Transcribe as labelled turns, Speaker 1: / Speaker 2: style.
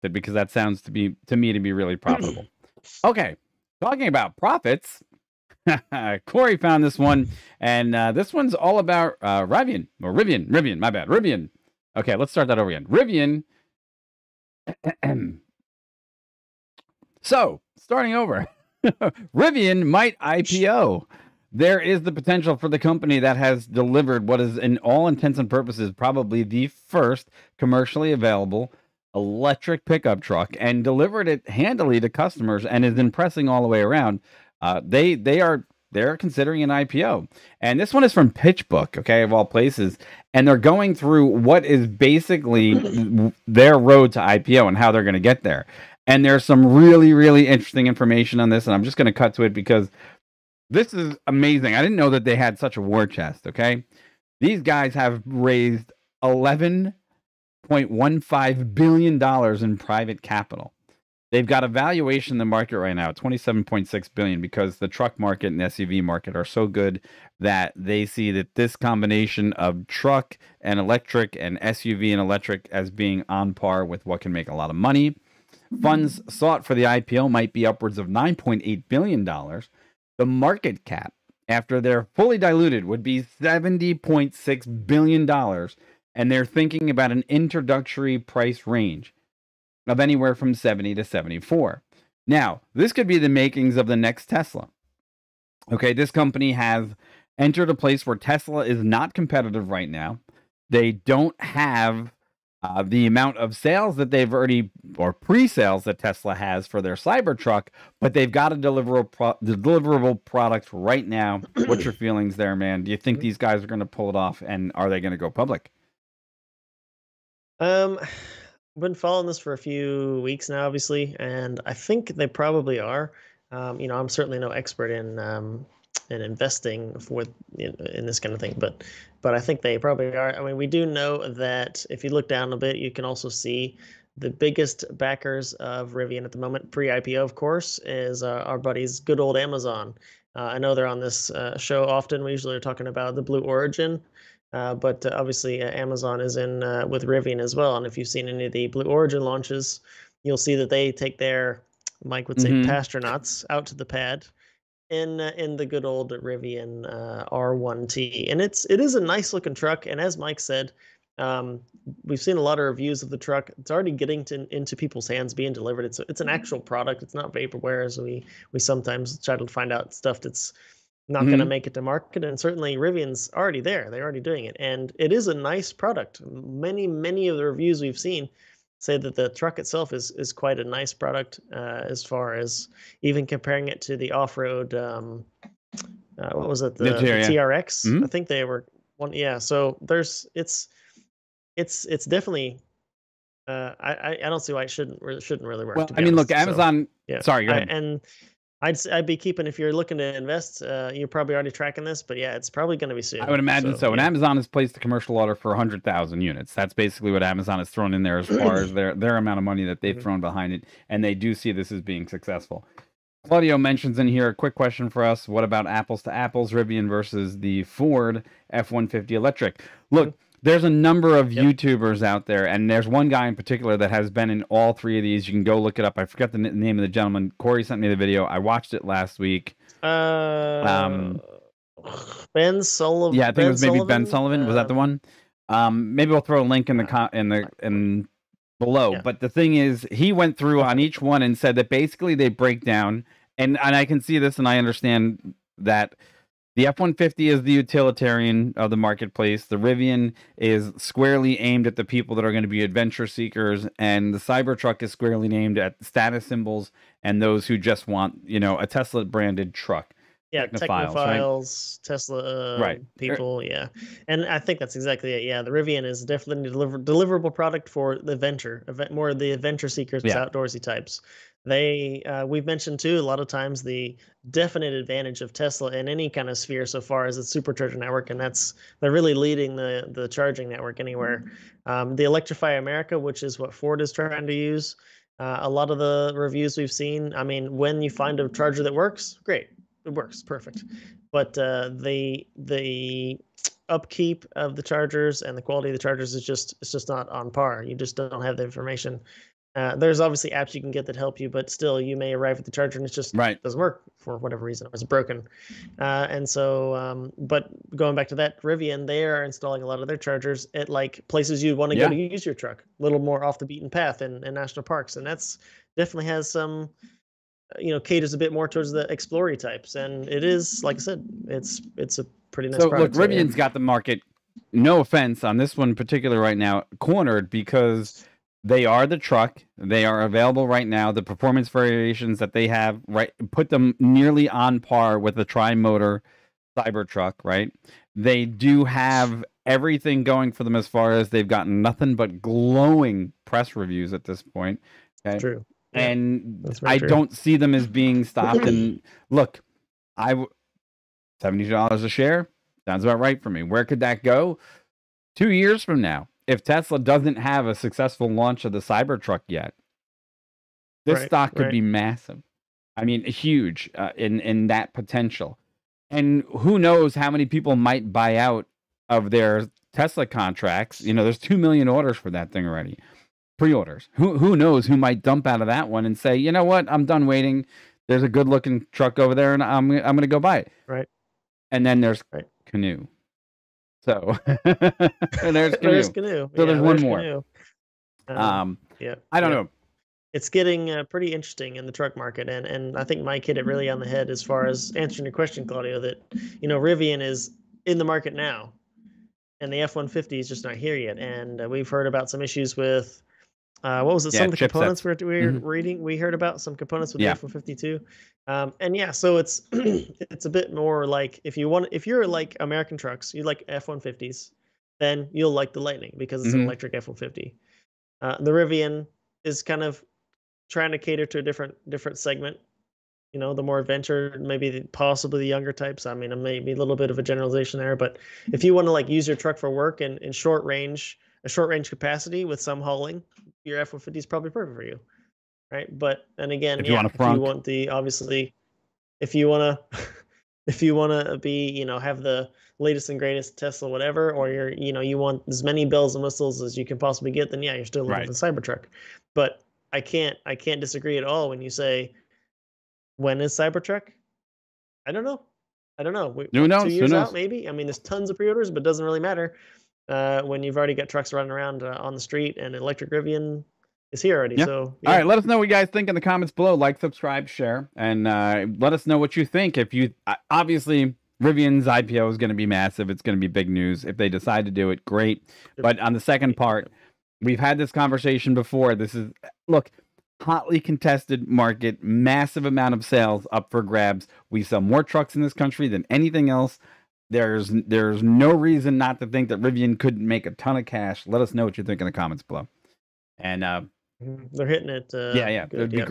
Speaker 1: interested because that sounds to me to be really profitable. Okay, talking about profits, Corey found this one, and this one's all about Rivian or Rivian. My bad, Rivian. Okay, let's start that over again. Rivian. So starting over, Rivian might IPO. There is the potential for the company that has delivered what is, in all intents and purposes, probably the first commercially available electric pickup truck and delivered it handily to customers and is impressing all the way around. They're considering an IPO. And this one is from PitchBook, okay, of all places. And they're going through what is basically their road to IPO and how they're going to get there. And there's some really, really interesting information on this. And I'm just going to cut to it because this is amazing. I didn't know that they had such a war chest, okay? These guys have raised $11.15 billion in private capital. They've got a valuation in the market right now, $27.6 billion, because the truck market and SUV market are so good that they see that this combination of truck and electric and SUV and electric as being on par with what can make a lot of money. Funds sought for the IPO might be upwards of $9.8 billion. The market cap, after they're fully diluted, would be $70.6 billion. And they're thinking about an introductory price range of anywhere from 70 to 74. Now, this could be the makings of the next Tesla. Okay, this company has entered a place where Tesla is not competitive right now. They don't have the amount of sales that they've already, or pre-sales that Tesla has for their Cybertruck, but they've got a deliverable product right now. What's your feelings there, man? Do you think these guys are going to pull it off, and are they going to go public?
Speaker 2: I've been following this for a few weeks now, obviously, and I think they probably are. I'm certainly no expert in investing in this kind of thing, but I think they probably are. I mean, we do know that if you look down a bit, you can also see the biggest backers of Rivian at the moment, pre-IPO, of course, is our buddies, good old Amazon. I know they're on this show often. We usually are talking about the Blue Origin. But obviously, Amazon is in with Rivian as well. And if you've seen any of the Blue Origin launches, you'll see that they take their, Mike would say, pastronauts out to the pad in the good old Rivian R1T. And it is a nice looking truck. And as Mike said, we've seen a lot of reviews of the truck. It's already getting into people's hands, being delivered. It's an actual product. It's not vaporware, as we sometimes try to find out stuff that's not going to make it to market. And certainly Rivian's already there. They're already doing it. And it is a nice product. Many of the reviews we've seen say that the truck itself is quite a nice product, as far as even comparing it to the off-road, what was it? The TRX. I think they were one. Yeah. So it's definitely, I don't see why it shouldn't really work.
Speaker 1: Well, I mean, look, Amazon.
Speaker 2: So, yeah.
Speaker 1: Sorry, go ahead.
Speaker 2: And I'd be keeping, if you're looking to invest, you're probably already tracking this, but yeah, it's probably going to be soon.
Speaker 1: I would imagine so. And Amazon has placed a commercial order for 100,000 units. That's basically what Amazon has thrown in there as far as their amount of money that they've thrown behind it. And they do see this as being successful. Claudio mentions in here a quick question for us. What about apples to apples, Rivian versus the Ford F-150 electric? Look, there's a number of YouTubers out there, and there's one guy in particular that has been in all three of these. You can go look it up. I forget the name of the gentleman. Corey sent me the video. I watched it last week.
Speaker 2: Ben Sullivan.
Speaker 1: Yeah, I think it was maybe Ben Sullivan. Was that the one? Maybe we'll throw a link in the below. Yeah. But the thing is, he went through on each one and said that basically they break down, and I can see this, and I understand that. The F-150 is the utilitarian of the marketplace. The Rivian is squarely aimed at the people that are going to be adventure seekers, and the Cybertruck is squarely aimed at status symbols and those who just want, a Tesla branded truck.
Speaker 2: Yeah, technophiles, right? Tesla people, yeah. And I think that's exactly it. Yeah, the Rivian is definitely a deliverable product for the more the adventure seekers, outdoorsy types. We've mentioned too a lot of times the definite advantage of Tesla in any kind of sphere so far is its supercharger network, and they're really leading the charging network anywhere. The Electrify America, which is what Ford is trying to use, a lot of the reviews we've seen, I mean, when you find a charger that works, great, it works perfect, but the upkeep of the chargers and the quality of the chargers is just not on par. You just don't have the information. There's obviously apps you can get that help you, but still, you may arrive at the charger and it just
Speaker 1: Right.
Speaker 2: doesn't work for whatever reason. It was broken. And so, but going back to that, Rivian, they are installing a lot of their chargers at like places you want to go to use your truck, a little more off the beaten path in national parks. And that's definitely has some, caters a bit more towards the explorer types. And it is, like I said, it's a pretty nice product.
Speaker 1: So look, Rivian's got the market, no offense on this one particular right now, cornered because they are the truck. They are available right now. The performance variations that they have, right, put them nearly on par with the tri-motor Cybertruck, right? They do have everything going for them as far as they've gotten nothing but glowing press reviews at this point. Okay?
Speaker 2: That's true. Yeah,
Speaker 1: and I don't see them as being stopped. And look, $70 a share sounds about right for me. Where could that go? 2 years from now, if Tesla doesn't have a successful launch of the Cybertruck yet, this stock could be massive. I mean, huge in that potential. And who knows how many people might buy out of their Tesla contracts. There's 2 million orders for that thing already. Pre-orders. Who knows who might dump out of that one and say, you know what, I'm done waiting. There's a good looking truck over there and I'm going to go buy it.
Speaker 2: Right.
Speaker 1: And then there's Canoe. So there's Canoe.
Speaker 2: There's Canoe.
Speaker 1: So there's one more.
Speaker 2: Canoe.
Speaker 1: I don't know.
Speaker 2: It's getting pretty interesting in the truck market, and I think Mike hit it really on the head as far as answering your question, Claudio. That Rivian is in the market now, and the F-150 is just not here yet. And we've heard about some issues with what was it? Some of the components we were reading. We heard about some components with the F-150 too. So it's it's a bit more like if you're like American trucks, you like F-150s, then you'll like the Lightning because it's an electric F-150. The Rivian is kind of trying to cater to a different segment. The more adventure, maybe possibly the younger types. I mean, maybe a little bit of a generalization there, but if you want to like use your truck for work and in short range capacity with some hauling, your F-150 is probably perfect for you, right? But and again, if you want to be, have the latest and greatest Tesla, whatever, or you want as many bells and whistles as you can possibly get, then you're still looking for the Cybertruck. But I can't disagree at all when you say, when is Cybertruck? I don't know.
Speaker 1: Who knows?
Speaker 2: 2 years out, maybe. I mean, there's tons of pre-orders, but it doesn't really matter when you've already got trucks running around on the street and electric Rivian is here already. So
Speaker 1: all right, let us know what you guys think in the comments below. Like, subscribe, share, and let us know what you think. If you obviously Rivian's IPO is going to be massive. It's going to be big news. If they decide to do it, great. But on the second part, we've had this conversation before. This is, look, hotly contested market, massive amount of sales up for grabs. We sell more trucks in this country than anything else. There's no reason not to think that Rivian couldn't make a ton of cash. Let us know what you think in the comments below. And
Speaker 2: they're hitting it.
Speaker 1: It would be great.